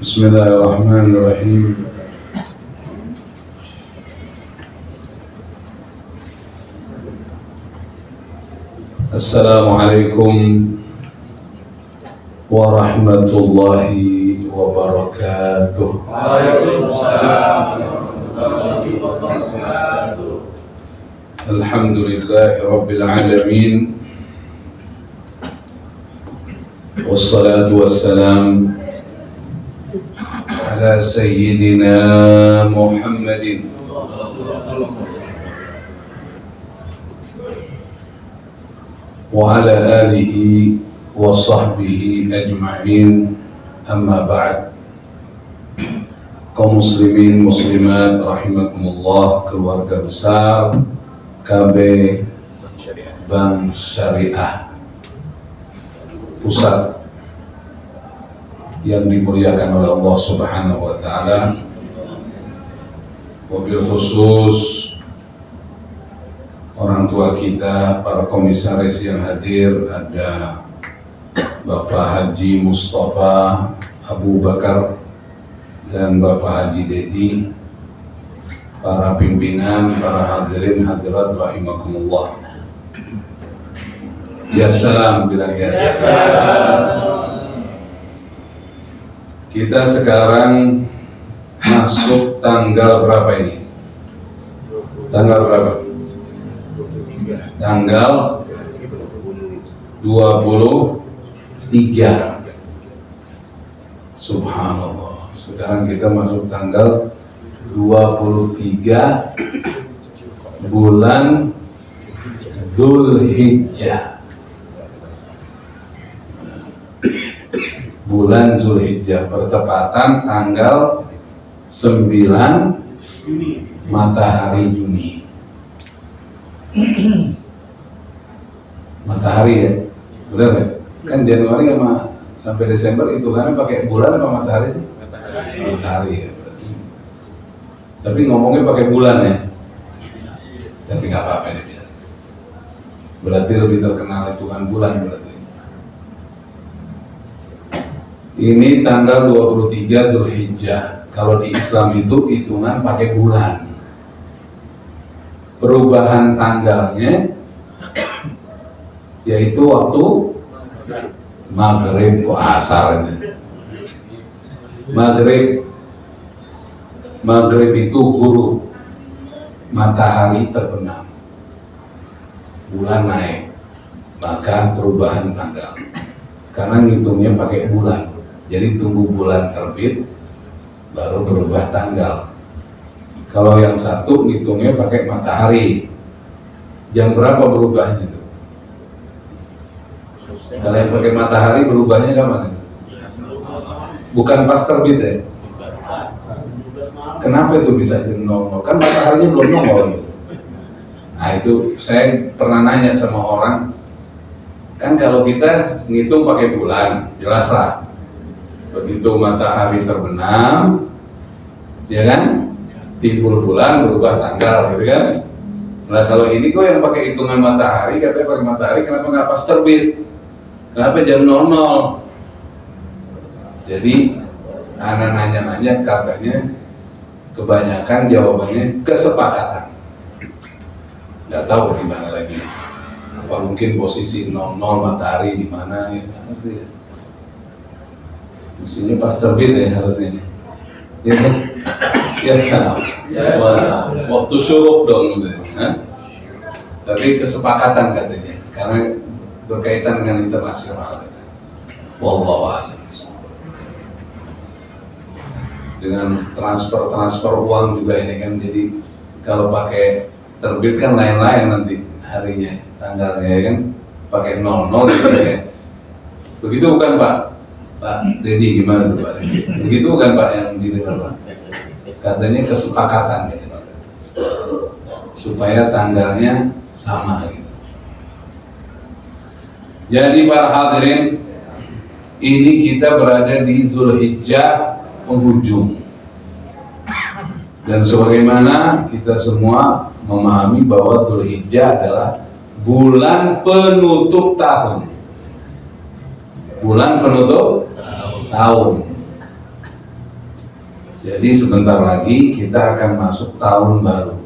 Bismillahirrahmanirrahim. Assalamualaikum warahmatullahi wabarakatuh. Waalaikumsalam warahmatullahi wabarakatuh. Alhamdulillahi rabbil alamin. Wassalatu wassalam ala sayyidina Muhammadin wa ala alihi wa sahbihi ajma'in, amma ba'd. Kaum muslimin muslimat rahimakumullah, keluarga besar KB Bank Syariah Pusat yang dimuliakan oleh Allah Subhanahu wa taala, wabil khusus orang tua kita, para komisaris yang hadir, ada Bapak Haji Mustafa Abu Bakar dan Bapak Haji Dedi, para pimpinan, para hadirin hadirat rahimakumullah. Ya salam, bilang ya salam. Kita sekarang masuk tanggal berapa ini? Tanggal berapa? Tanggal 23. Subhanallah. Sekarang kita masuk tanggal 23 bulan Dzulhijjah. Bulan Dzulhijjah bertepatan tanggal 9 matahari Juni. Matahari ya, benar nggak? Kan Januari sama sampai Desember itu kan pakai bulan apa matahari sih? Matahari ya. Tapi ngomongnya pakai bulan ya. Tapi nggak apa-apa ya, biar. Berarti lebih terkenal hitungan bulan berarti. Ini tanggal 23 Dzulhijjah. Kalau di Islam itu hitungan pakai bulan. Perubahan tanggalnya yaitu waktu maghrib ke asar. Maghrib itu ghurub, matahari terbenam, bulan naik, maka perubahan tanggal. Karena ngitungnya pakai bulan, jadi tunggu bulan terbit baru berubah tanggal. Kalau yang satu ngitungnya pakai matahari, jam berapa berubahnya tuh? Kalau yang pakai matahari berubahnya kapan? Bukan pas terbit ya? Kenapa itu bisa jam 00? Kan mataharinya belum nongol gitu. Nah itu saya pernah nanya sama orang, kan kalau kita ngitung pakai bulan, jelas lah. Begitu matahari terbenam, ya kan, timbul bulan berubah tanggal, gitu kan. Nah kalau ini kok yang pakai hitungan matahari, katanya pakai matahari, kenapa nggak pas terbit? Kenapa jam 00? Jadi anak nanya-nanya, katanya kebanyakan jawabannya kesepakatan. Nggak tahu gimana lagi. Apa mungkin posisi 00 matahari di mana ya? Mestinya pas terbit ya harusnya. Ya kan? Ya salam. Waktu syuruk dong gitu. Tapi kesepakatan katanya, karena berkaitan dengan internasional. Wallahu a'lam. Dengan transfer uang juga ini kan, jadi kalau pakai terbit kan lain-lain nanti harinya, tanggalnya ya kan, pakai 00 gitu ya. Begitu bukan Pak Dedi, gimana tuh Pak Dedi? Begitu bukan Pak yang didengar Pak? Katanya kesepakatan gitu, supaya tanggalnya sama gitu. Jadi para hadirin, ini kita berada di Dzulhijjah penghujung. Dan sebagaimana kita semua memahami bahwa Dzulhijjah adalah bulan penutup tahun. Bulan penutup tahun. Jadi sebentar lagi kita akan masuk tahun baru.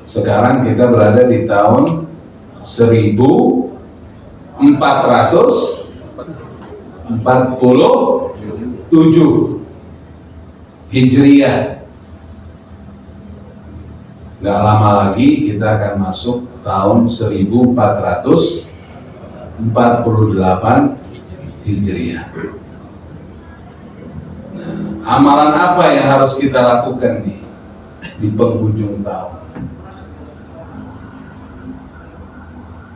Sekarang kita berada di tahun 1447 Hijriah. Gak lama lagi kita akan masuk tahun 1448 Hijriah. Nah, amalan apa yang harus kita lakukan nih di penghujung tahun?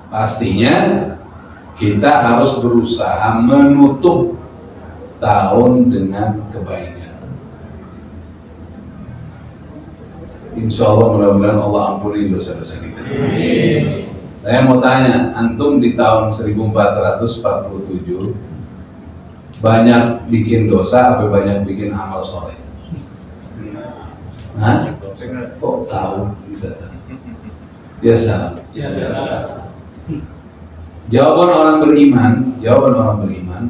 Pastinya kita harus berusaha menutup tahun dengan kebaikan. Insya Allah mudah-mudahan Allah ampuni dosa-dosa kita. Saya mau tanya, antum di tahun 1447 banyak bikin dosa apa banyak bikin amal soleh? Hah? Kok tahu bisa? Biasa. Jawaban orang beriman,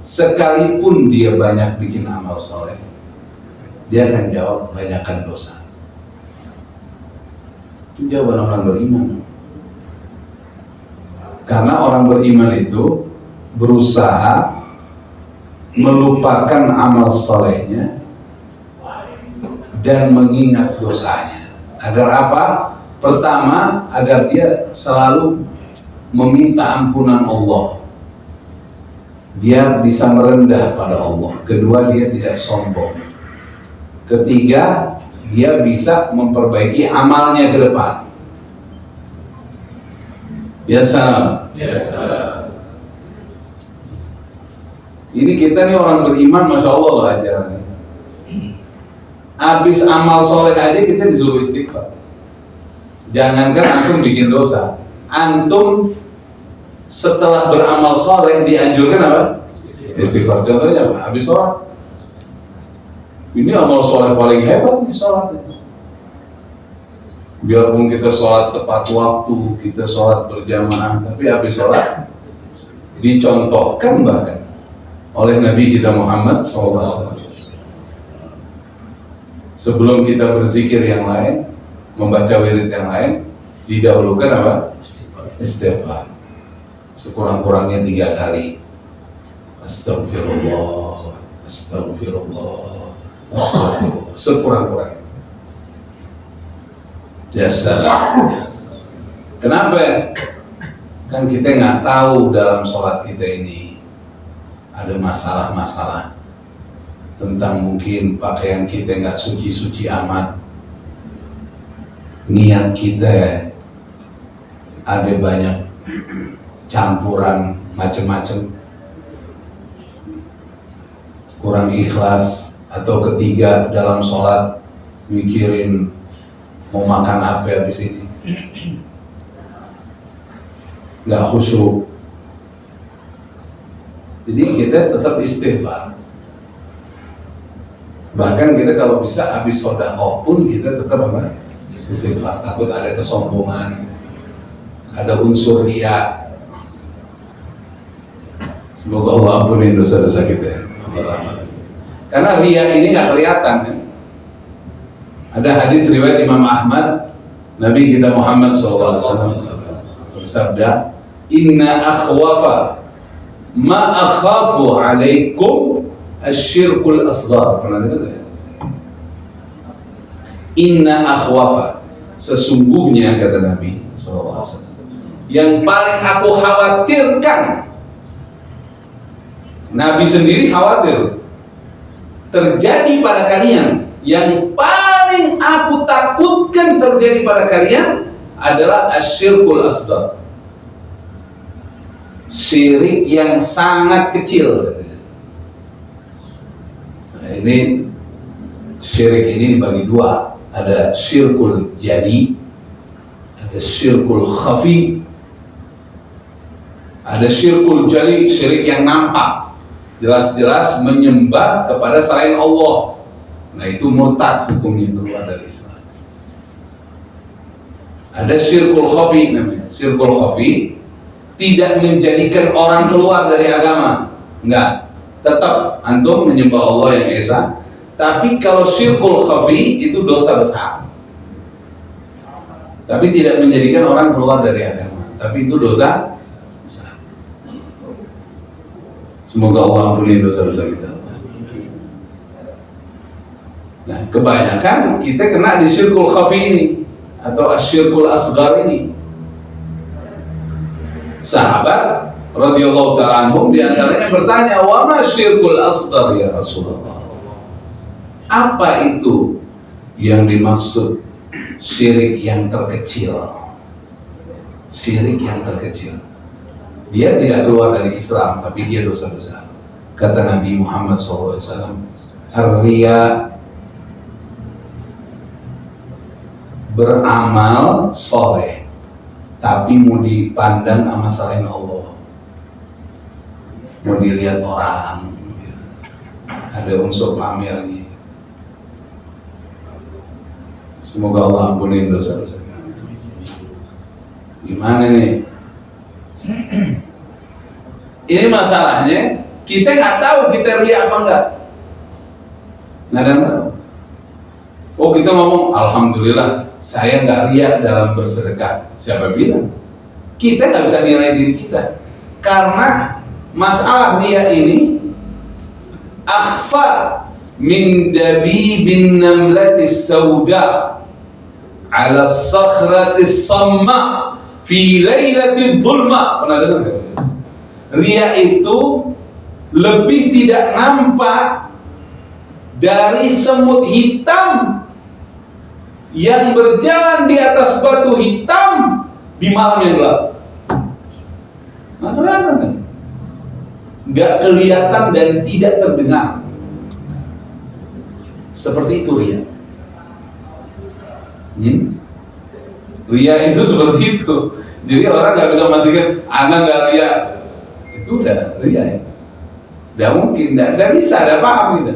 sekalipun dia banyak bikin amal soleh, dia akan jawab banyakkan dosa. Itu jawaban orang beriman. Karena orang beriman itu berusaha melupakan amal solehnya dan mengingat dosanya. Agar apa? Pertama, agar dia selalu meminta ampunan Allah. Dia bisa merendah pada Allah. Kedua, dia tidak sombong. Ketiga, dia bisa memperbaiki amalnya ke depan. Biasa. Ini kita nih orang beriman, masya Allah loh ajarannya. Habis amal soleh aja kita disuruh istighfar. Jangankan antum bikin dosa, antum setelah beramal soleh dianjurkan apa? Istighfar. Contohnya apa? Habis sholat. Ini amal soleh paling hebat nih sholat. Biarpun kita sholat tepat waktu, kita sholat berjamaah, tapi habis sholat dicontohkan bahkan oleh Nabi kita Muhammad SAW. Sebelum kita berzikir yang lain, membaca wirid yang lain, didahulukan apa? Istighfar. Sekurang-kurangnya 3 kali. Astagfirullah, astagfirullah, astagfirullah. Sekurang-kurangnya. Ya salah. Kenapa? Kan kita nggak tahu dalam sholat kita ini ada masalah-masalah tentang mungkin pakaian kita nggak suci-suci amat, niat kita ada banyak campuran macam-macam, kurang ikhlas, atau ketiga dalam sholat mikirin mau makan apa habis ini, nggak khusyuk. Jadi kita tetap istighfar. Bahkan kita kalau bisa habis sedekah pun kita tetap apa? Istighfar. Takut ada kesombongan, ada unsur riya. Semoga Allah ampuni dosa-dosa kita. Karena riya ini nggak kelihatan kan? Ada hadis riwayat Imam Ahmad, Nabi kita Muhammad SAW bersabda, Inna akhwafa ma akhafu alaikum asyirkul asghar. Pernah dengar ya? Inna akhwafa, sesungguhnya kata Nabi SAW, yang paling aku khawatirkan, Nabi sendiri khawatir terjadi pada kalian, yang paling aku takutkan terjadi pada kalian adalah asyirkul asghar, syirik yang sangat kecil katanya. Nah, ini syirik ini dibagi dua, ada syirkul jali, ada syirkul khafi. Ada syirkul jali, syirik yang nampak, jelas-jelas menyembah kepada selain Allah. Nah itu murtad, hukumnya keluar dari Islam. Ada syirkul khafi namanya. Syirkul khafi tidak menjadikan orang keluar dari agama, enggak, tetap antum menyembah Allah yang esa. Tapi kalau syirkul khafi itu dosa besar. Tapi tidak menjadikan orang keluar dari agama. Tapi itu dosa besar. Semoga Allah ampuni dosa-dosa kita. Nah, kebanyakan kita kena di syirkul khafi ini atau asyirkul asghar ini. Sahabat radhiyallahu ta'ala anhum di antaranya bertanya, "Wa ma syirkul asghar ya Rasulullah?" Apa itu yang dimaksud syirik yang terkecil? Syirik yang terkecil. Dia tidak keluar dari Islam, tapi dia dosa besar. Kata Nabi Muhammad SAW, "Ar-riya, beramal soleh, tapi mau dipandang sama selain Allah, mau dilihat orang, ada unsur pamernya." Semoga Allah ampuni dosa-dosa. Gimana nih? Ini masalahnya, kita nggak tahu kita riya apa enggak. Nggak ada yang tahu. Oh, kita ngomong, alhamdulillah, saya nggak riya dalam bersedekah. Siapa bilang? Kita nggak bisa nilai diri kita. Karena masalah riya ini akhfa min dabibin namlatis sauda ala sakhratis samma fi lailatil dhulma. Pernah dengar nggak? Riya itu lebih tidak nampak dari semut hitam yang berjalan di atas batu hitam di malam yang gelap. Nggak kelihatan kan? Nggak kelihatan dan tidak terdengar. Seperti itu riya. Riya itu seperti itu. Jadi orang nggak bisa memastikan anak nggak riya. Itu udah riya ya. Nggak mungkin, nggak bisa, ada paham gitu.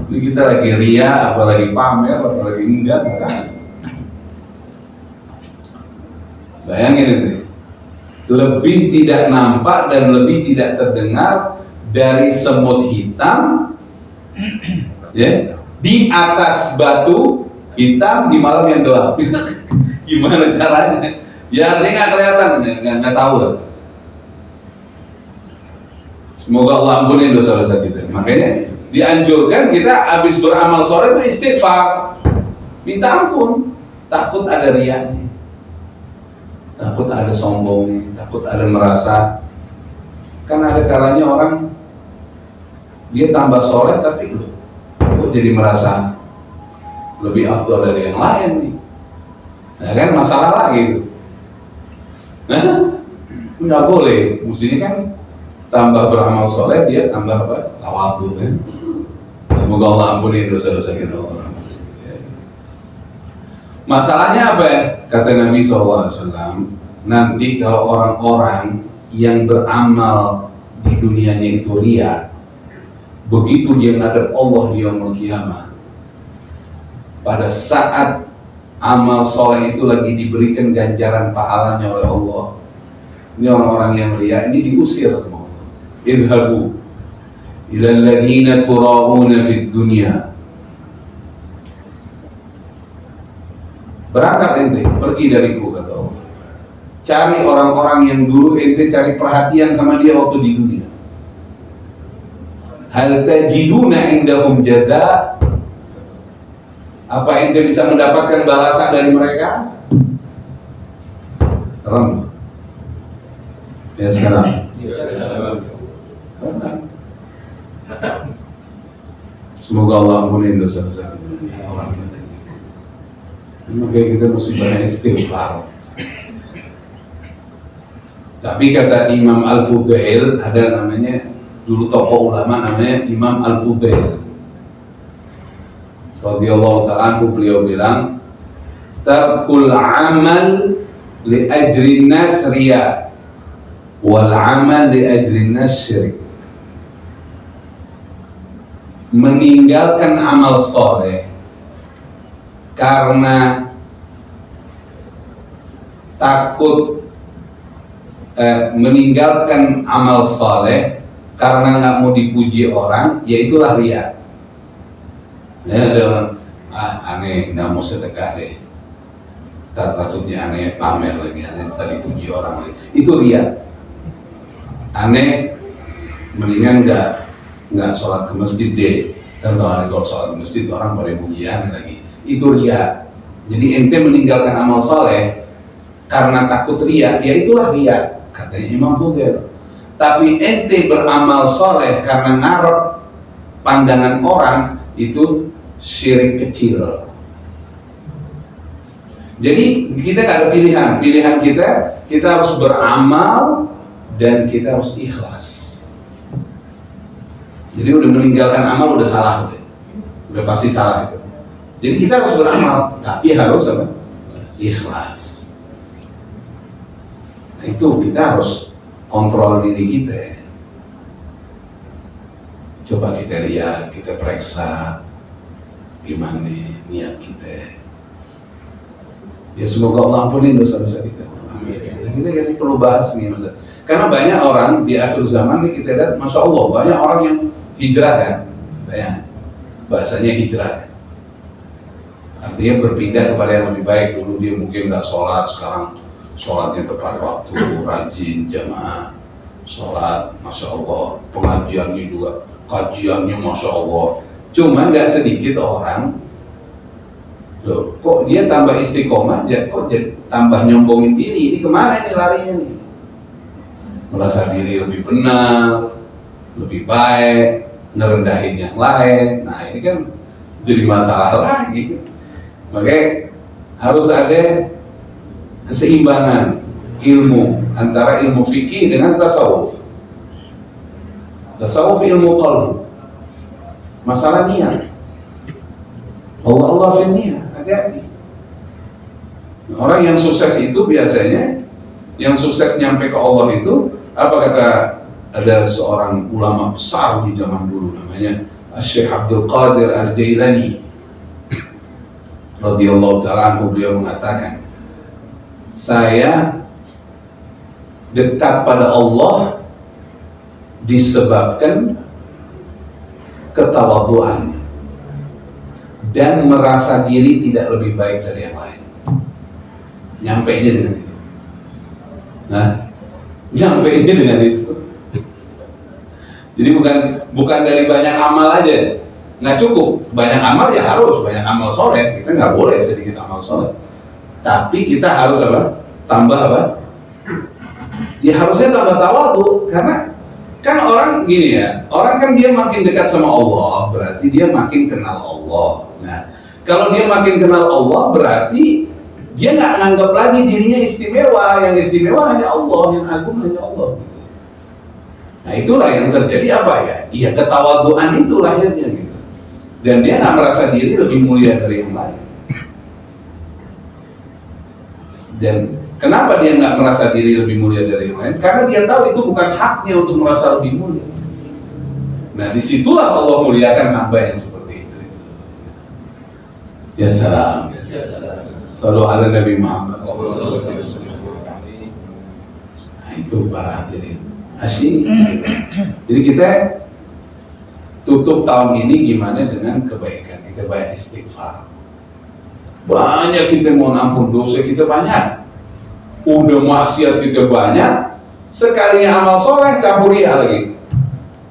Ini kita lagi riya, apalagi pamer, apalagi enggak, bukan. Bayangin itu, lebih tidak nampak dan lebih tidak terdengar dari semut hitam, ya, di atas batu hitam di malam yang gelap. Gimana caranya? Ya artinya nggak kelihatan, nggak tahu lah. Semoga Allah ampuni dosa-dosa kita. Makanya dianjurkan kita habis beramal soleh itu istighfar, minta ampun. Takut ada riyanya, takut ada sombongnya, takut ada merasa. Kan ada kalanya orang dia tambah soleh tapi kok jadi merasa lebih afdal dari yang lain nih. Nah kan masalah lagi itu. Nah, nggak boleh. Mestinya kan tambah beramal soleh dia tambah apa? Tawadhu kan. Semoga Allah ampuni dosa-dosa kita. Masalahnya apa ya? Kata Nabi SAW, nanti kalau orang-orang yang beramal di dunianya itu riya, begitu dia ngadep Allah di yaumul qiyamah, pada saat amal soleh itu lagi diberikan ganjaran pahalanya oleh Allah, ini orang-orang yang riya ini diusir sama Allah. Idhabu ilal ladzina turawuna fid dunya. Berangkat ente, pergi dariku, kata Allah. Cari orang-orang yang dulu ente cari perhatian sama dia waktu di dunia. Hal tajiduna indahum jaza? Apa ente bisa mendapatkan balasan dari mereka? Salam. Ya salam. Semoga Allah ampuni dosa-dosa kita. Maka kita mesti banyak istighfar. Tapi kata Imam Al-Fudail, ada namanya dulu tokoh ulama namanya Imam Al-Fudail radhiyallahu ta'ala anhu, beliau bilang, tarkul amal li ajrin nas riya wal amal li ajrin nas syirik. Meninggalkan amal soleh karena takut meninggalkan amal soleh karena nggak mau dipuji orang, ya itulah riya. Ya, ada orang aneh nggak mau sedekah deh, takutnya aneh pamer lagi, aneh tadi puji orang lagi, itu riya. Aneh mendingan nggak sholat ke masjid deh, dan kalau sholat ke masjid orang pada pujian lagi, itu riya. Jadi ente meninggalkan amal soleh karena takut riya, ya itulah riya, katanya Imam Fudail. Tapi ente beramal soleh karena ngarep pandangan orang, itu syirik kecil. Jadi kita gak ada pilihan kita harus beramal dan kita harus ikhlas. Jadi udah meninggalkan amal udah salah, udah pasti salah itu. Jadi kita harus beramal, tapi harus apa? Ikhlas. Nah, itu kita harus kontrol diri kita. Coba kita lihat, kita periksa gimana niat kita. Ya semoga Allah ampunin dosa-dosa kita. Amin. Kita jadi perlu bahas nih, Mas. Karena banyak orang di akhir zaman nih kita lihat, masya Allah banyak orang yang hijrah kan, banyak bahasanya hijrah kan. Artinya berpindah kepada yang lebih baik. Dulu dia mungkin nggak sholat, sekarang sholatnya tepat waktu, rajin jamaah sholat, masya Allah. Pengajiannya juga, kajiannya masya Allah. Cuma nggak sedikit orang, loh, kok dia tambah istiqomah, kok jadi tambah nyombongin diri, ini kemana nih larinya nih? Merasa diri lebih benar, lebih baik, ngerendahin yang lain. Nah ini kan jadi masalah lagi. Makanya harus ada keseimbangan ilmu antara ilmu fikih dengan tasawuf. Tasawuf ilmu qalb. Masalah niat. Allah fil niat, hati-hati. Orang yang sukses itu biasanya, yang sukses nyampe ke Allah itu, apa kata ada seorang ulama besar di zaman dulu namanya Syekh Abdul Qadir Al-Jailani radhiyallahu ta'ala anhu, beliau mengatakan, saya dekat pada Allah disebabkan ketawaduan dan merasa diri tidak lebih baik dari yang lain. Nyampainya dengan itu. Nah, nyampainya dengan itu. Jadi bukan dari banyak amal aja, nggak cukup. Banyak amal ya harus banyak amal soleh. Kita nggak boleh sedikit amal soleh. Tapi kita harus apa? Tambah apa? Ya harusnya tambah tawadu, karena kan orang gini ya, orang kan dia makin dekat sama Allah, berarti dia makin kenal Allah. Nah, kalau dia makin kenal Allah, berarti dia nggak nganggap lagi dirinya istimewa. Yang istimewa hanya Allah, yang agung hanya Allah. Nah, itulah yang terjadi apa ya? Iya, ketawaduan itu lahirnya gitu. Dan dia nggak merasa diri lebih mulia dari yang lain. Dan kenapa dia nggak merasa diri lebih mulia dari yang lain? Karena dia tahu itu bukan haknya untuk merasa lebih mulia. Nah, disitulah Allah muliakan hamba yang seperti itu. Ya salam. Sallu ala Nabi Muhammad. Nah, itu para hadirin. Asyik. Jadi kita tutup tahun ini gimana dengan kebaikan? Kita banyak istighfar. Banyak kita mohon ampun, dosa kita banyak. Udah maksiat kita banyak, sekalinya amal soleh campur riya lagi.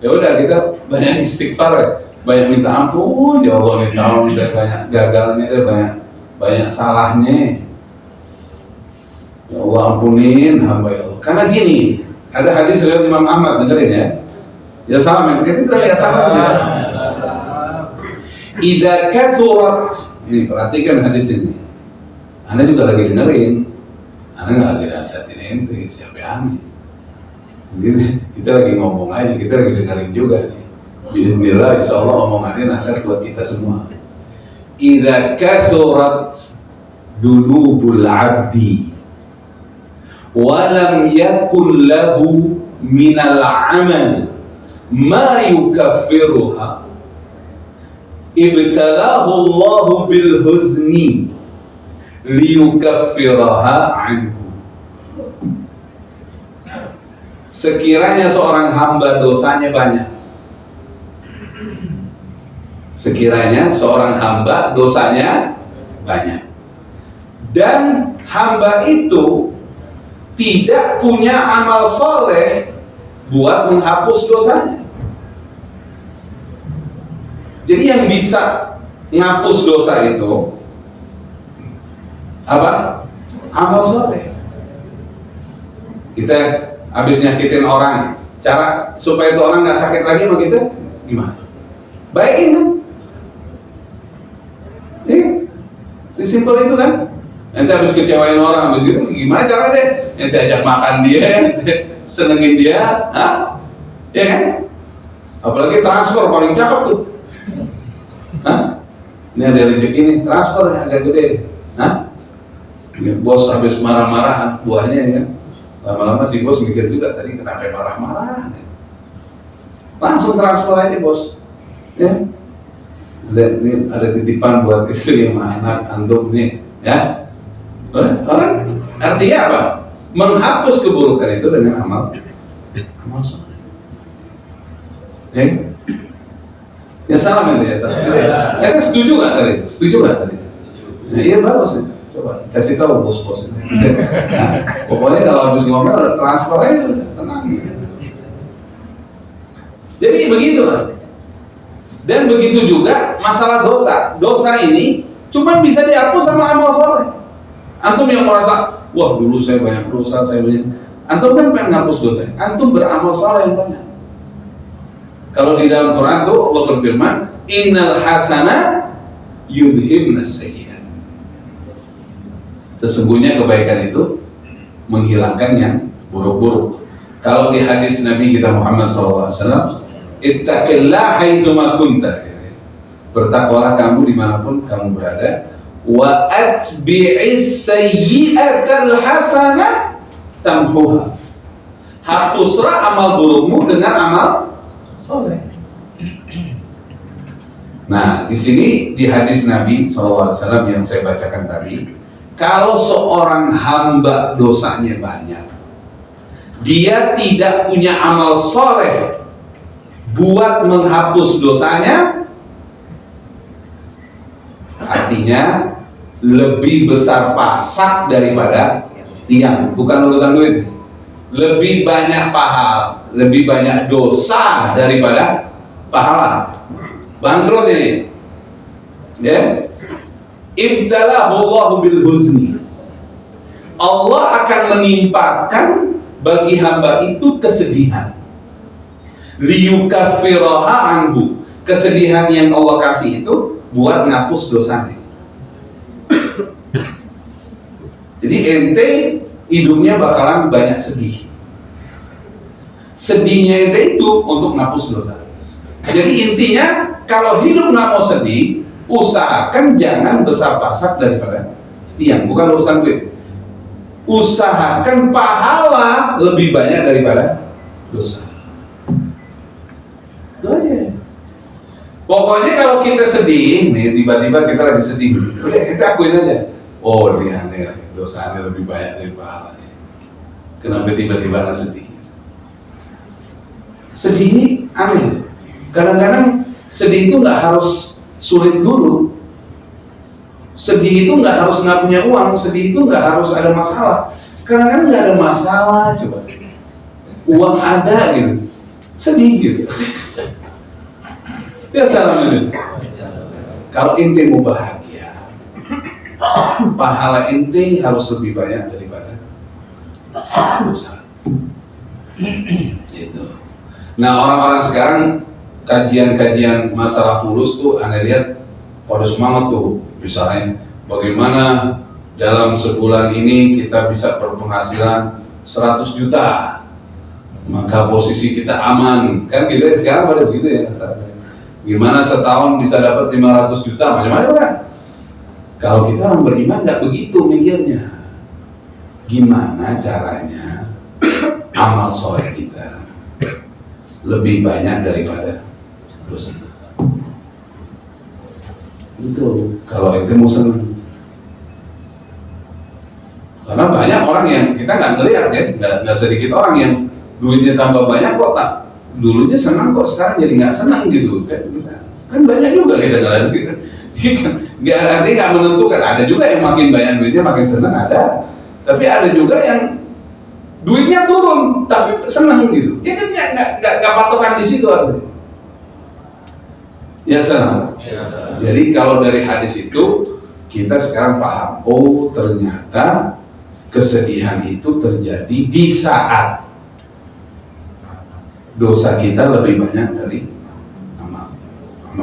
Ya udah kita banyak istighfar, banyak minta ampun. Ya Allah, nih tahun saya banyak gagalnya, banyak salahnya. Ya Allah ampunin hamba ya Allah. Karena gini, ada hadis riwayat Imam Ahmad, dengerin ya. Ya salam yang kita bilang ya salam. Idza kathurat, ini perhatikan hadis ini. Anda juga lagi dengerin. Anda nggak lagi nasihatin ente, siapa yang sendiri. Kita lagi ngomong aja, kita lagi dengerin juga nih. Bismillah, insya Allah omongannya nasihat buat kita semua. Idza kathurat dunubul abdi walam yakun lahu minal amal ma yukaffiruha ibtalahu Allahu bil huzni liyukaffiraha anhu. sekiranya seorang hamba dosanya banyak. Sekiranya seorang hamba dosanya banyak. Dan hamba itu tidak punya amal soleh buat menghapus dosanya. Jadi yang bisa menghapus dosa itu apa? Amal soleh. Kita habis nyakitin orang, cara supaya itu orang nggak sakit lagi sama kita gimana? Baikin kan? Sesimpel itu kan? Nanti habis kecewain orang, habis gitu gimana cara deh? Nanti ajak makan dia, senengin dia, hah? Ya kan? Apalagi transfer paling cakep tuh. Hah? Ini ada rezeki nih, transfer agak gede. Hah? Ya, bos habis marah-marah buahnya ya kan? Lama-lama si bos mikir juga tadi kenapa marah-marah. Langsung transfer aja bos. Ya. Ada titipan buat istri sama anak antum nih, ya. Orang artinya apa? Menghapus keburukan itu dengan amal soleh. Ya salam ya salam. Ya setuju nggak tadi? Setuju nggak tadi? Nah, iya bagus ya. Coba kasih tahu bos-bos ini. Nah, pokoknya kalau habis ngomel transfer aja tenang. Jadi begitulah. Dan begitu juga masalah dosa. Dosa ini cuma bisa dihapus sama amal soleh. Antum yang merasa, wah dulu saya banyak dosa, saya banyak. Antum kan pengen ngapus dosa. Antum beramal soleh yang banyak. Kalau di dalam Quran tuh Allah berfirman, Innal hasana yudhibnas sayyi'at. Sesungguhnya kebaikan itu menghilangkan yang buruk-buruk. Kalau di hadis Nabi kita Muhammad SAW, ittaqillah haitsuma kunta. Bertakwalah kamu dimanapun kamu berada. Wa atbi'is sayyi'atal hasanah tamhuha. Hapuslah amal burukmu dengan amal soleh. Nah, di sini di hadis Nabi SAW yang saya bacakan tadi, kalau seorang hamba dosanya banyak, dia tidak punya amal soleh buat menghapus dosanya, artinya lebih besar pasak daripada tiang, bukan urusan duit. Lebih banyak pahala, lebih banyak dosa daripada pahala. Bangkrut ini. Ya. Ibtalahu Allahu bil huzni. Allah akan menimpakan bagi hamba itu kesedihan. Liyukaffiraha anhu. Kesedihan yang Allah kasih itu buat ngapus dosanya. Jadi ente hidupnya bakalan banyak sedih. Sedihnya ente itu untuk ngapus dosa. Jadi intinya kalau hidup nggak mau sedih, usahakan jangan besar pasak daripada tiang. Bukan urusan duit. Usahakan pahala lebih banyak daripada dosa. Itu aja. Pokoknya kalau kita sedih, nih tiba-tiba kita lagi sedih, udah kita akuin aja. Oh ini aneh, dosanya lebih banyak dari pahalanya. Kenapa tiba-tiba anak sedih? Sedih ini aneh. Kadang-kadang sedih itu nggak harus sulit dulu. Sedih itu nggak harus nggak punya uang. Sedih itu nggak harus ada masalah. Kadang-kadang nggak ada masalah, coba. Uang ada gitu, sedih gitu. Ya salam ini. Kalau ente mau bahagia, pahala ente harus lebih banyak daripada dosa. Gitu. Nah orang-orang sekarang kajian-kajian masalah fulus tuh, anda lihat pada semangat tuh. Misalnya bagaimana dalam sebulan ini kita bisa berpenghasilan 100 juta, maka posisi kita aman. Kan gitu ya, sekarang pada begitu ya. Gimana setahun bisa dapat 500 juta, macam-macam kan? Kalau kita orang beriman nggak begitu mikirnya. Gimana caranya amal soleh kita lebih banyak daripada dosa? Itu kalau itu mau senang. Karena banyak orang yang kita nggak ngelihat ya, nggak sedikit orang yang duitnya tambah banyak kok tak dulunya senang kok sekarang jadi nggak senang gitu kan banyak juga kita ngeliat gitu. Nggak artinya nggak menentukan, ada juga yang makin banyak duitnya makin senang ada, tapi ada juga yang duitnya turun tapi senang gitu. Ya kan nggak patokan di situ artinya. Ya senang. Jadi kalau dari hadis itu kita sekarang paham, oh ternyata kesedihan itu terjadi di saat dosa kita lebih banyak dari amal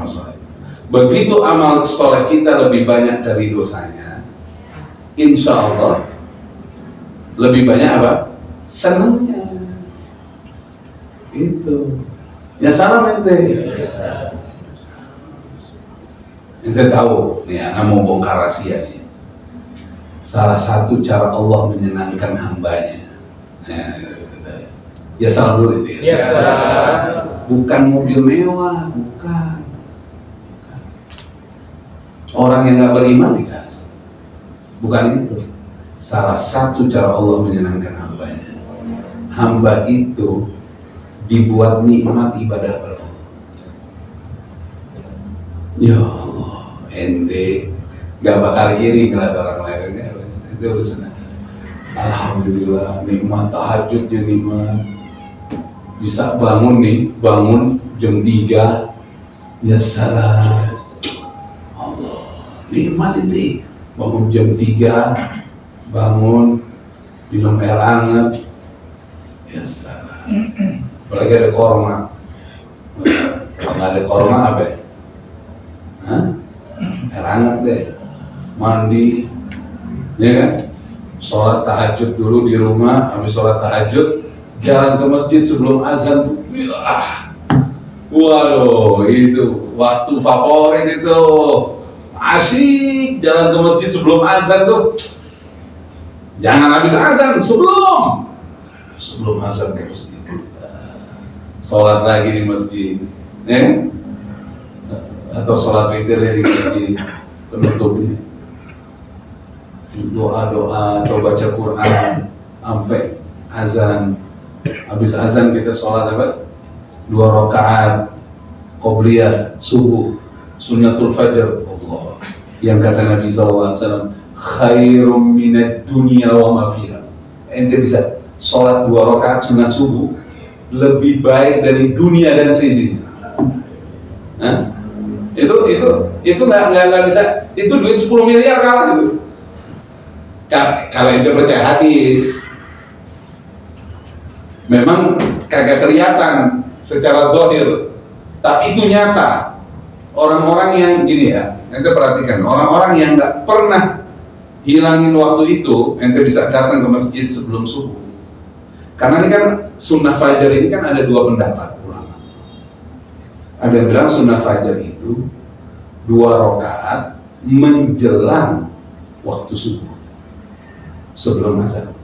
soleh. Begitu amal soleh kita lebih banyak dari dosanya, insya Allah lebih banyak apa? Senangnya. Itu. Ya salam ente. Ente tahu, nih anak mau bongkar rahasia nih. Salah satu cara Allah menyenangkan hambanya. Ya salam dulu itu ya. Bukan mobil mewah, bukan. Orang yang nggak beriman dikasih. Bukan itu. Salah satu cara Allah menyenangkan hambanya. Hamba itu dibuat nikmat ibadah pada Allah. Ya Allah, ente nggak bakal iri ngeliat orang lain, ente udah senang. Alhamdulillah, nikmat tahajudnya nikmat. Bisa bangun jam 3. Ya salam. Allah, nikmat itu. Bangun jam 3, bangun minum air hangat. Ya salam. Apalagi ada korma. Kalau nggak ada korma apa ya? Air hangat deh. Mandi, ya kan? Sholat tahajud dulu di rumah, habis sholat tahajud jalan ke masjid sebelum azan tuh, waduh itu waktu favorit itu, asyik jalan ke masjid sebelum azan tuh, jangan habis azan, sebelum azan ke masjid, sholat lagi di masjid, atau sholat witir di masjid penutupnya. Doa atau baca Quran sampai azan. Habis azan kita sholat apa? 2 rakaat qobliyah subuh, sunnatul fajar. Allah. Yang kata Nabi SAW, khairum minad dunya wa ma fiha. Ente bisa sholat 2 rakaat sunat subuh lebih baik dari dunia dan seisinya. Itu nggak bisa. Itu duit 10 miliar kalah itu. Kalau ente percaya hadis, memang kagak kelihatan secara zahir, tapi itu nyata. Orang-orang yang gini ya, ente perhatikan, orang-orang yang nggak pernah hilangin waktu itu, ente bisa datang ke masjid sebelum subuh. Karena ini kan sunnah fajar ini kan ada 2 pendapat ulama. Ada yang bilang sunnah fajar itu 2 rakaat menjelang waktu subuh, sebelum azan.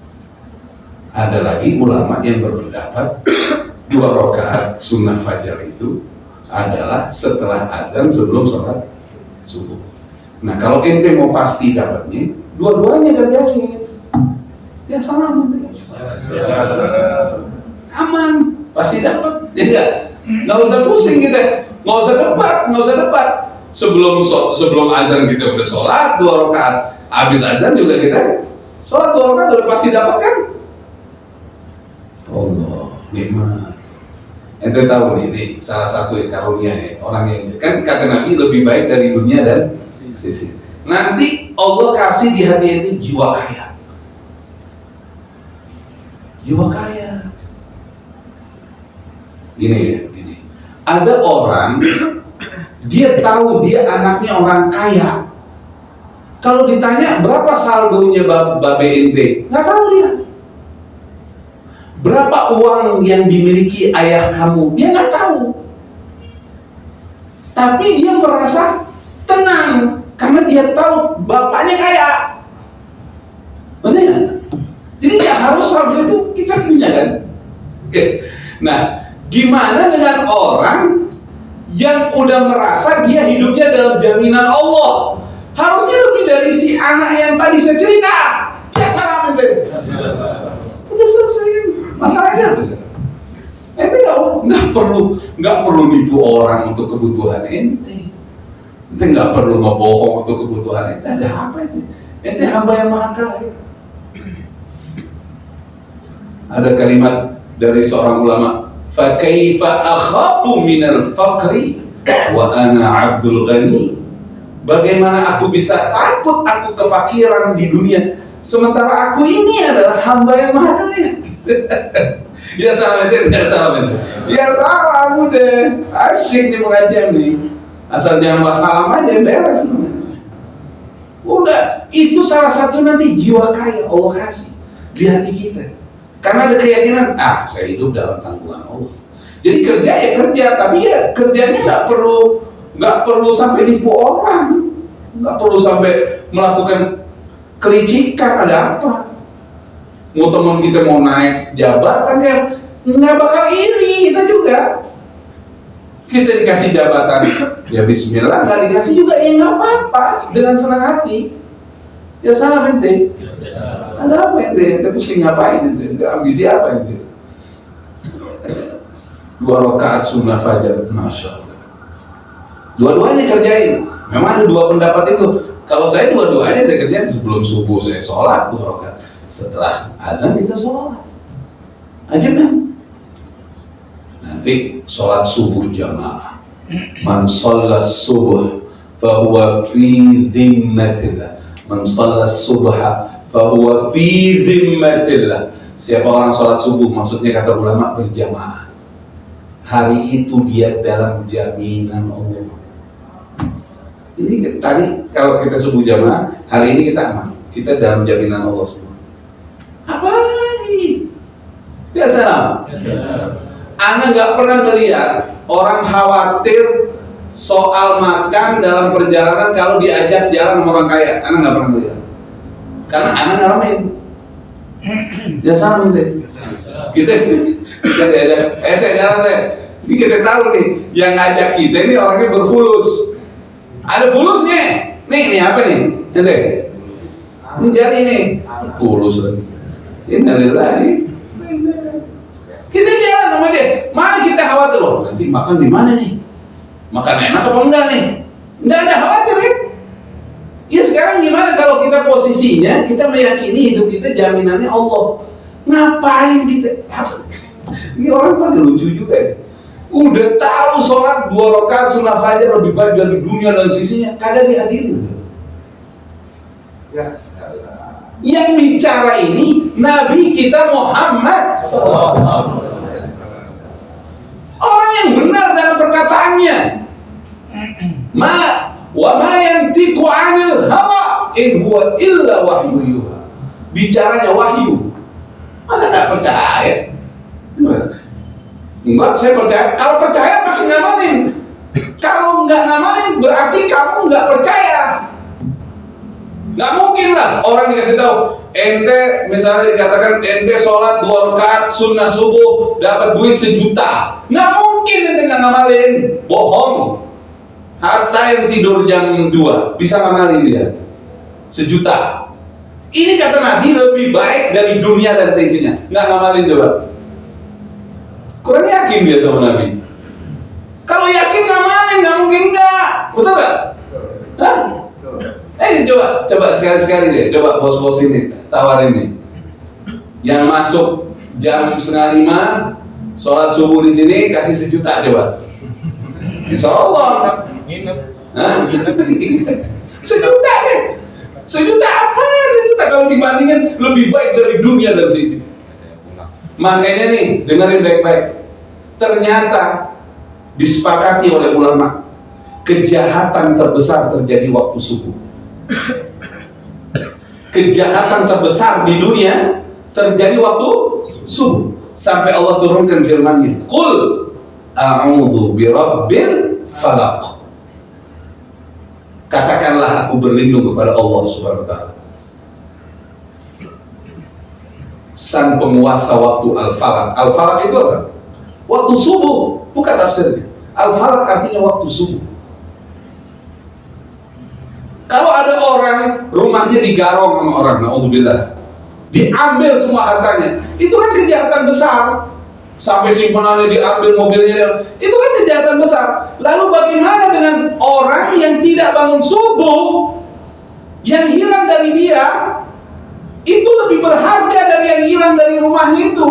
Ada lagi ulama yang berpendapat 2 rakaat sunnah fajar itu adalah setelah azan sebelum sholat subuh. Nah kalau ente mau pasti dapatnya, dua-duanya terjadi. Ya salam, aman, pasti dapat. Jadi nggak usah pusing kita, nggak usah debat. Sebelum azan kita udah sholat 2 rakaat, habis azan juga kita sholat 2 rakaat udah pasti dapat kan? Allah, nikmat. Ente tahu nih, ini salah satu karunia ya, orang yang kan kata Nabi lebih baik dari dunia dan sisi. Nanti Allah kasih di hati ente jiwa kaya. Jiwa kaya. Gini. Ada orang dia tahu dia anaknya orang kaya. Kalau ditanya berapa saldonya babe ente, nggak tahu dia. Berapa uang yang dimiliki ayah kamu, dia nggak tahu. Tapi dia merasa tenang karena dia tahu bapaknya kaya. Maksudnya nggak? Jadi nggak harus saldo itu kita punya kan? Nah, gimana dengan orang yang udah merasa dia hidupnya dalam jaminan Allah? Harusnya lebih dari si anak yang tadi saya cerita. Ya salam itu. Udah selesai kan? Masalahnya apa sih? Ente nggak perlu nipu orang untuk kebutuhan ente. Ente nggak perlu ngebohong untuk kebutuhan ente. Ada apa ente? Ente hamba yang maha kaya. Ada kalimat dari seorang ulama, fa kaifa akhafu minal faqri wa ana abdul ghani. Bagaimana aku bisa takut aku kefakiran di dunia sementara aku ini adalah hamba yang maha kaya. Ya salam itu, ya salam itu. Ya salam udah, asyik nih pengajian nih. Asal jangan bahas salam aja beres. Udah, itu salah satu nanti jiwa kaya Allah kasih di hati kita. Karena ada keyakinan, saya hidup dalam tanggungan Allah. Jadi kerja ya kerja, tapi ya kerjanya nggak perlu sampai nipu orang, nggak perlu sampai melakukan kelicikan. Ada apa? Mau teman kita mau naik jabatan ya nggak bakal iri kita juga. Kita dikasih jabatan ya bismillah, nggak dikasih juga ya nggak apa-apa, dengan senang hati. Ya salam ente. Ada apa ente? Ente pusing ngapain ente? Ambisi apa ente? 2 rakaat sunnah fajar, masya Allah. Dua-duanya kerjain. Memang ada 2 pendapat itu. Kalau saya dua-duanya saya kerjain sebelum subuh saya sholat 2 rakaat. Setelah azan kita sholat aja kan. Nanti sholat subuh jamaah. Man sholat subuh fahuwa fi dhimmatillah. Man sholat subha fahuwa fi dhimmatillah. Siapa orang sholat subuh, maksudnya kata ulama berjamaah, hari itu dia dalam jaminan Allah. Ini tadi kalau kita subuh jamaah, hari ini kita aman, kita dalam jaminan Allah semua. Apalagi ya salam. Ana nggak pernah melihat orang khawatir soal makan dalam perjalanan kalau diajak jalan sama orang kaya. Ana nggak pernah melihat, karena ana ngalamin. Ya salam deh. Kita diajak, saya jalan saya. Ini kita tahu nih, yang ngajak kita ini orangnya berfulus. Ada fulusnya. Nih apa nih? Ente. Ini jari nih. Fulus lagi. Innalillahi. Kita jalan sama dia. Mana kita khawatir loh? Nanti makan di mana nih? Makan enak apa enggak nih? Enggak ada khawatir kan? Ya sekarang gimana kalau kita posisinya kita meyakini hidup kita jaminannya Allah. Ngapain kita? Ini orang pada lucu juga ya. Udah tahu sholat 2 rakaat sunnah fajar lebih baik dari dunia dan sisinya, kagak dihadirin. Ya. Yang bicara ini Nabi kita Muhammad. Orang yang benar dalam perkataannya. Wa ma yantiqu 'anil hawa in huwa illa wahyu yuha. Bicaranya wahyu. Masa nggak percaya? Enggak, saya percaya. Kalau percaya pasti ngamalin. Kalau nggak ngamalin berarti kamu nggak percaya. Nggak mungkin lah orang dikasih tahu, ente misalnya dikatakan ente sholat 2 rakaat sunnah subuh dapat duit 1 juta. Nggak mungkin ente nggak ngamalin, bohong. Hatta yang tidur jam 2 bisa ngamalin dia 1 juta. Ini kata Nabi lebih baik dari dunia dan seisinya. Nggak ngamalin coba. Kurang yakin dia sama Nabi. Kalau yakin ngamalin nggak mungkin nggak, betul nggak? Hah? Coba sekali-sekali deh, coba bos-bos ini tawarin nih. Yang masuk jam 4:30 sholat subuh di sini kasih 1 juta coba. Insya Allah. Nginep. 1 juta deh. 1 juta apa? 1 juta kalau dibandingkan lebih baik dari dunia dan seisi. Makanya nih, dengerin baik-baik. Ternyata disepakati oleh ulama, kejahatan terbesar terjadi waktu subuh. Kejahatan terbesar di dunia terjadi waktu subuh. Sampai Allah turunkan firman-Nya, "Qul a'udzu birabbil falaq." Katakanlah aku berlindung kepada Allah Subhanahu wa taala, sang penguasa waktu al-falaq. Al-falaq itu apa? Waktu subuh, bukan tafsirnya. Al-falaq artinya waktu subuh. Kalau ada orang rumahnya digarong sama orang, naudzubillah, diambil semua hartanya, itu kan kejahatan besar. sampai simpenannya diambil, mobilnya, itu kan kejahatan besar. Lalu bagaimana dengan orang yang tidak bangun subuh, yang hilang dari dia itu lebih berharga dari yang hilang dari rumahnya itu.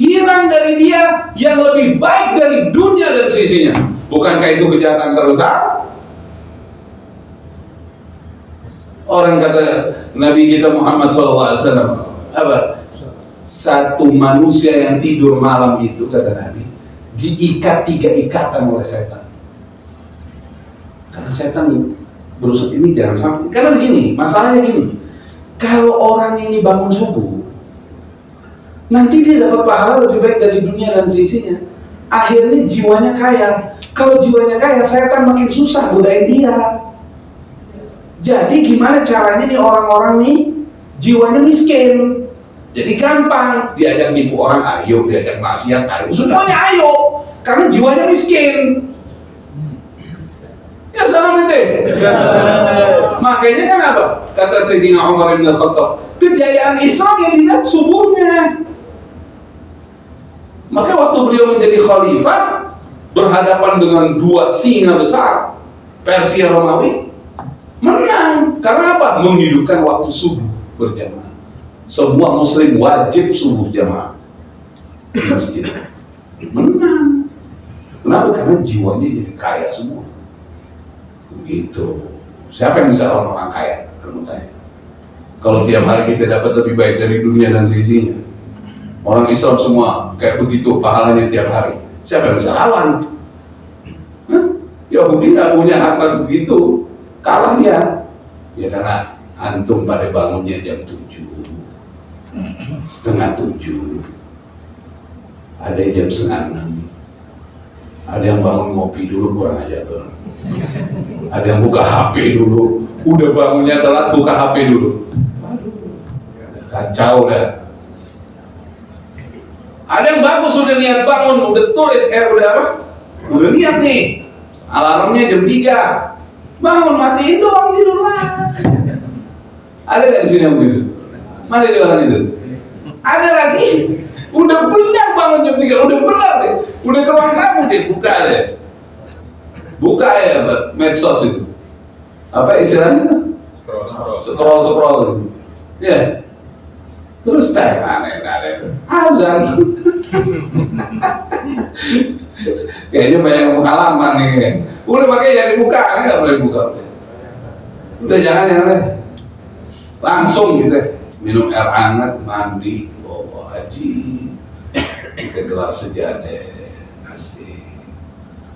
Hilang dari dia yang lebih baik dari dunia dan sisinya. Bukankah itu kejahatan terbesar? Orang kata Nabi kita Muhammad SAW, apa? Satu manusia yang tidur malam itu, kata Nabi, diikat 3 ikatan oleh setan. Karena setan berusaha ini jangan sampai. Karena begini, masalahnya gini. Kalau orang ini bangun subuh, nanti dia dapat pahala lebih baik dari dunia dan sisinya. Akhirnya jiwanya kaya. Kalau jiwanya kaya, setan makin susah godain dia. Jadi gimana caranya nih orang-orang nih jiwanya miskin? Jadi gampang diajak nipu orang, ayo, diajak maksiat, ayo, semuanya ayo, karena jiwanya miskin. Ya salam itu. Makanya kan apa? Kata Sayyidina Umar bin Khattab, kejayaan Islam yang dilihat subuhnya. Maka waktu beliau menjadi khalifah, berhadapan dengan 2 singa besar, Persia Romawi, menang. Karena apa? Menghidupkan waktu subuh berjamaah. Semua muslim wajib subuh jamaah di masjid. Menang. Kenapa? Karena jiwanya jadi kaya semua. Begitu. Siapa yang bisa orang-orang kaya? Kamu tanya. Kalau tiap hari kita dapat lebih baik dari dunia dan sisinya, orang Islam semua kayak begitu pahalanya tiap hari, siapa yang bisa lawan? Yahudi nggak punya harta sebegitu, kalah dia. Ya karena antum pada bangunnya jam 7, setengah 7, ada jam setengah 6, ada yang bangun ngopi dulu, kurang aja tuh. Ada yang buka HP dulu, udah bangunnya telat buka HP dulu. Kacau dah. Ada yang bagus udah niat bangun, udah tulis, udah apa? Udah niat nih, alarmnya jam 3, bangun matiin doang tidur lah. Ada nggak di sini yang begitu? Mana di orang itu? Ada lagi, udah benar bangun jam 3, udah benar deh, udah ke ruang tamu deh, buka deh. Buka ya medsos itu. Apa istilahnya? Scroll. Ya. Terus aneh azan. Kayaknya banyak pengalaman nih. Udah pakai jadi buka, nggak boleh buka. Udah jangan. Langsung gitu. Minum air hangat, mandi, bawa haji, kita gelar sejadah.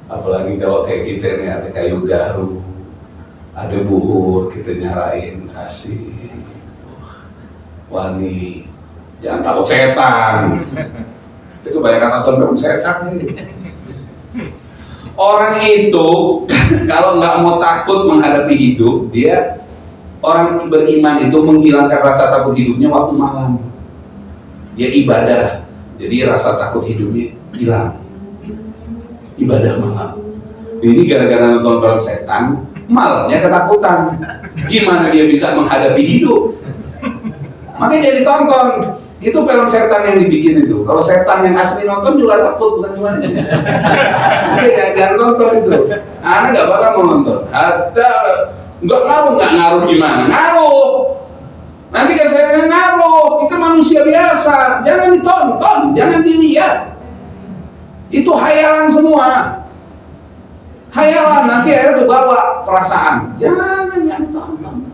Apalagi kalau kayak kita nih ada kayu garu, ada buhur, kita nyarain, kasih wangi, jangan takut setan. Itu kebanyakan nonton film setan nih. Orang itu kalau nggak mau takut menghadapi hidup, dia orang beriman itu menghilangkan rasa takut hidupnya waktu malam. Dia ibadah, jadi rasa takut hidupnya hilang. Ibadah malam. Ini gara-gara nonton film setan, malamnya ketakutan. Gimana dia bisa menghadapi hidup? Makanya jadi tonton. Itu film setan yang dibikin itu. Kalau setan yang asli nonton juga takut, bukan cuma ini. Makanya jangan nonton itu. Anak nggak bakal mau nonton. Ada nggak ngaruh gimana? Ngaruh. Nanti kan saya ngaruh. Kita manusia biasa. Jangan ditonton, jangan dilihat. Itu hayalan semua. Hayalan, nanti akhirnya kebawa perasaan. Jangan tonton.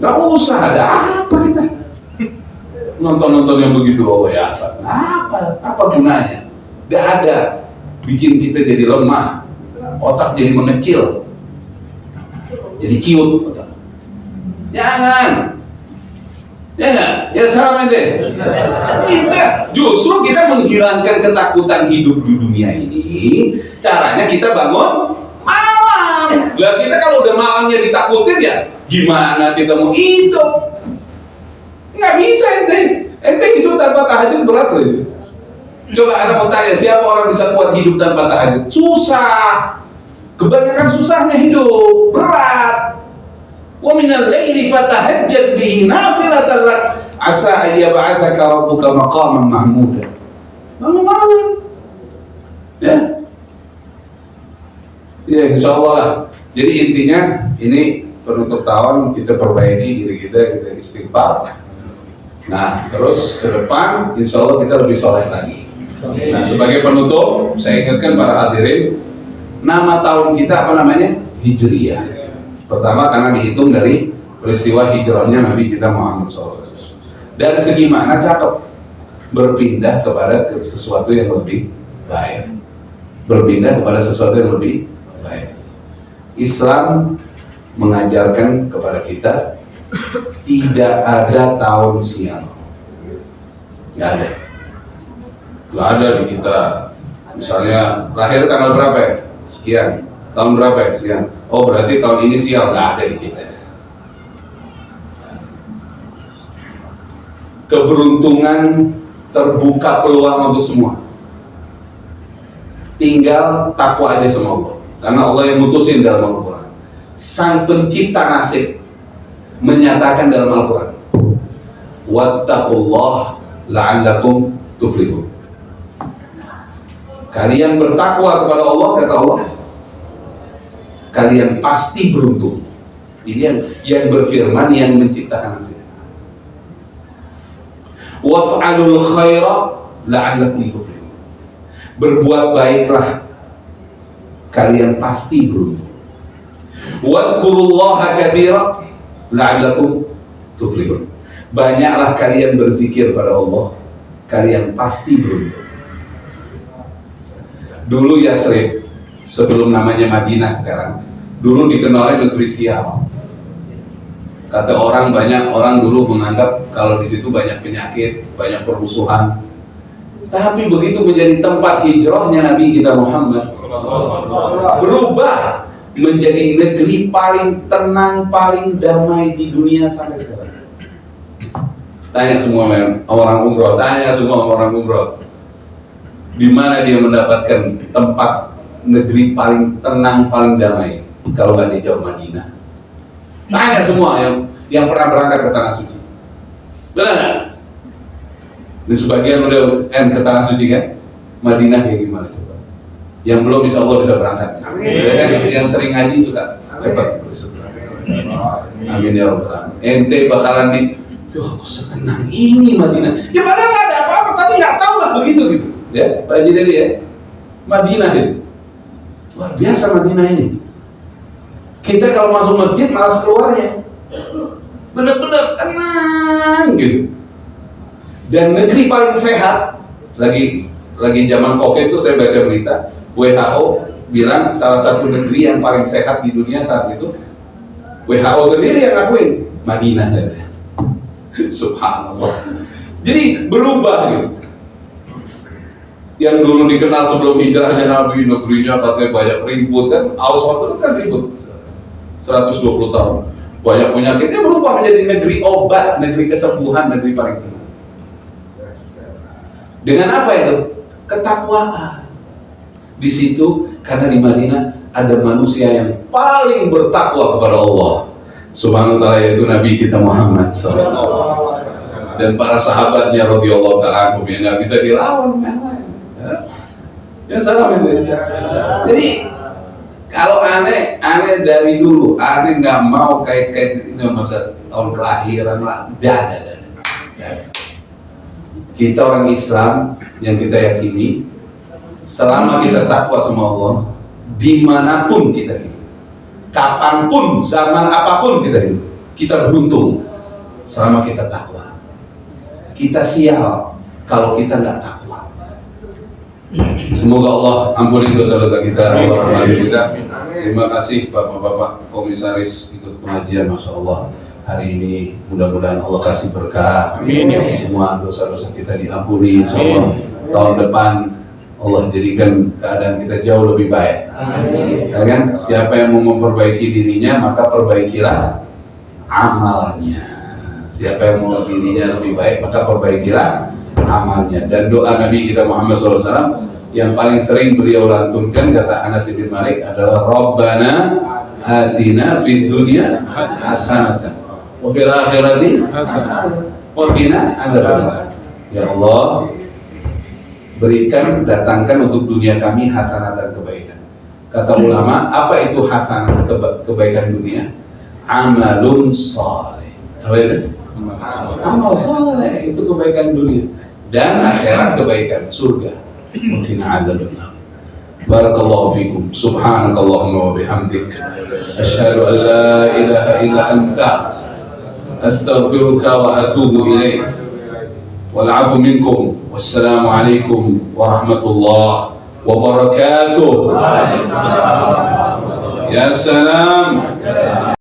Gak usah, ada apa kita nonton yang begitu. Oh ya, apa gunanya? Gak ada. Bikin kita jadi lemah, otak jadi mengecil, jadi ciut. Jangan. Ya nggak? Ya salam ente. Justru kita menghilangkan ketakutan hidup di dunia ini. Caranya kita bangun malam. Lah kita kalau udah malamnya ditakutin ya, gimana kita mau hidup? Nggak bisa ente. Ente hidup tanpa tahajud berat loh. Coba anda mau tanya siapa orang bisa kuat hidup tanpa tahajud? Susah. Kebanyakan susahnya hidup berat. Wa minal laili fatahajjad bihi nafilatan lak Asa ayyab'atsaka rabbuka maqaman mahmuda. Malam-malam. Ya. Ya, insyaallah lah. Jadi intinya ini penutup tahun kita perbaiki diri kita istighfar. Nah, terus ke depan insyaallah kita lebih soleh lagi. Nah, sebagai penutup saya ingatkan para hadirin, nama tahun kita apa namanya? Hijriyah. Pertama karena dihitung dari peristiwa hijrahnya Nabi kita Muhammad SAW. Dari segi makna cakep, berpindah kepada sesuatu yang lebih baik. Berpindah kepada sesuatu yang lebih baik. Islam mengajarkan kepada kita tidak ada tahun sial. Nggak ada. Nggak ada di kita. Misalnya lahir tanggal berapa ya? Sekian. Tahun berapa ya? Sekian. Oh berarti tahun ini sial. Nggak ada di kita. Keberuntungan terbuka peluang untuk semua. Tinggal takwa aja sama Allah. Karena Allah yang mutusin dalam Al-Quran. Sang pencipta nasib menyatakan dalam Al-Quran, wattaqullah la'allakum tuflihun. Kalian bertakwa kepada Allah, kata Allah, kalian pasti beruntung. Ini yang berfirman, yang menciptakan nasib. Waf'alul khaira la'allakum tuflihun. Berbuat baiklah, kalian pasti beruntung. Wadhkurullaha katsira la'allakum tuflihun. Banyaklah kalian berzikir pada Allah, kalian pasti beruntung. Dulu Yasrib, sebelum namanya Madinah sekarang, dulu dikenal negeri sial. Kata orang, banyak orang dulu menganggap kalau di situ banyak penyakit, banyak permusuhan. Tapi begitu menjadi tempat hijrahnya Nabi kita Muhammad, berubah menjadi negeri paling tenang, paling damai di dunia sampai sekarang. Tanya semua orang umroh, tanya semua orang umroh, di mana dia mendapatkan tempat negeri paling tenang, paling damai? Kalau nggak di jauh Madinah. Tanya semua yang pernah berangkat ke Tanah Suci. Benar nggak? Di sebagian udah ke Tanah Suci kan? Madinah kayak gimana coba? Yang belum insya Allah bisa berangkat. Yang sering ngaji suka cepat. Amin ya Rabbal Alamin. Ente bakalan di, ya setenang ini Madinah. Ya padahal nggak ada apa-apa, tapi nggak tahu lah begitu gitu. Ya, Pak Haji Dedi ya. Madinah itu luar biasa Madinah ini. Kita kalau masuk masjid malas keluarnya. Benar-benar tenang gitu. Dan negeri paling sehat, lagi zaman COVID itu saya baca berita, WHO bilang salah satu negeri yang paling sehat di dunia saat itu, WHO sendiri yang ngakuin, Madinah. Subhanallah. Jadi berubah gitu. Yang dulu dikenal sebelum hijrahnya Nabi, negerinya katanya banyak ribut kan, Aus waktu itu kan ribut 120 tahun, banyak penyakitnya, berubah menjadi negeri obat, negeri kesembuhan, negeri paling tenang. Dengan apa itu? Ketakwaan. Di situ karena di Madinah ada manusia yang paling bertakwa kepada Allah Subhanahu wa taala, yaitu Nabi kita Muhammad SAW dan para sahabatnya radhiyallahu taala anhum yang nggak bisa dilawan yang lain. Ya salah itu. Jadi kalau aneh dari dulu, aneh nggak mau kayak itu masa tahun kelahiran lah, ada. Kita orang Islam yang kita yakini, selama kita takwa sama Allah, dimanapun kita hidup, kapanpun, zaman apapun kita hidup, kita beruntung selama kita takwa. Kita sial kalau kita nggak takwa. Semoga Allah ampuni dosa-dosa kita, Allah rahmati kita. Terima kasih Bapak-bapak komisaris ikut pengajian, Masya Allah. Hari ini mudah-mudahan Allah kasih berkah. Amin. Semua dosa-dosa kita diampuni, insyaallah. Tahun depan Allah jadikan keadaan kita jauh lebih baik. Amin. Ya kan? Siapa yang mau memperbaiki dirinya, maka perbaikilah amalnya. Siapa yang mau dirinya lebih baik, maka perbaikilah amalnya. Dan doa Nabi kita Muhammad SAW yang paling sering beliau lantunkan, kata Anas bin Malik, adalah Rabbana atina fid dunya hasanatan wa fil akhirati hasanatan wa qina adzabannar. Ya Allah, berikan, datangkan untuk dunia kami hasanatan kebaikan. Kata ulama, apa itu hasanah kebaikan dunia? Amalun saleh. Apa itu? Amal saleh itu kebaikan dunia, dan akhirat kebaikan surga. Mungkin adzabannar. Barakallahu fikum. Subhanakallahumma wa bihamdik, asyhadu an la ilaha illa anta, astaghfiruka wa atubu ilaik. Wal 'afwu minkum. Wassalamu alaikum warahmatullahi wabarakatuh. Ya salam.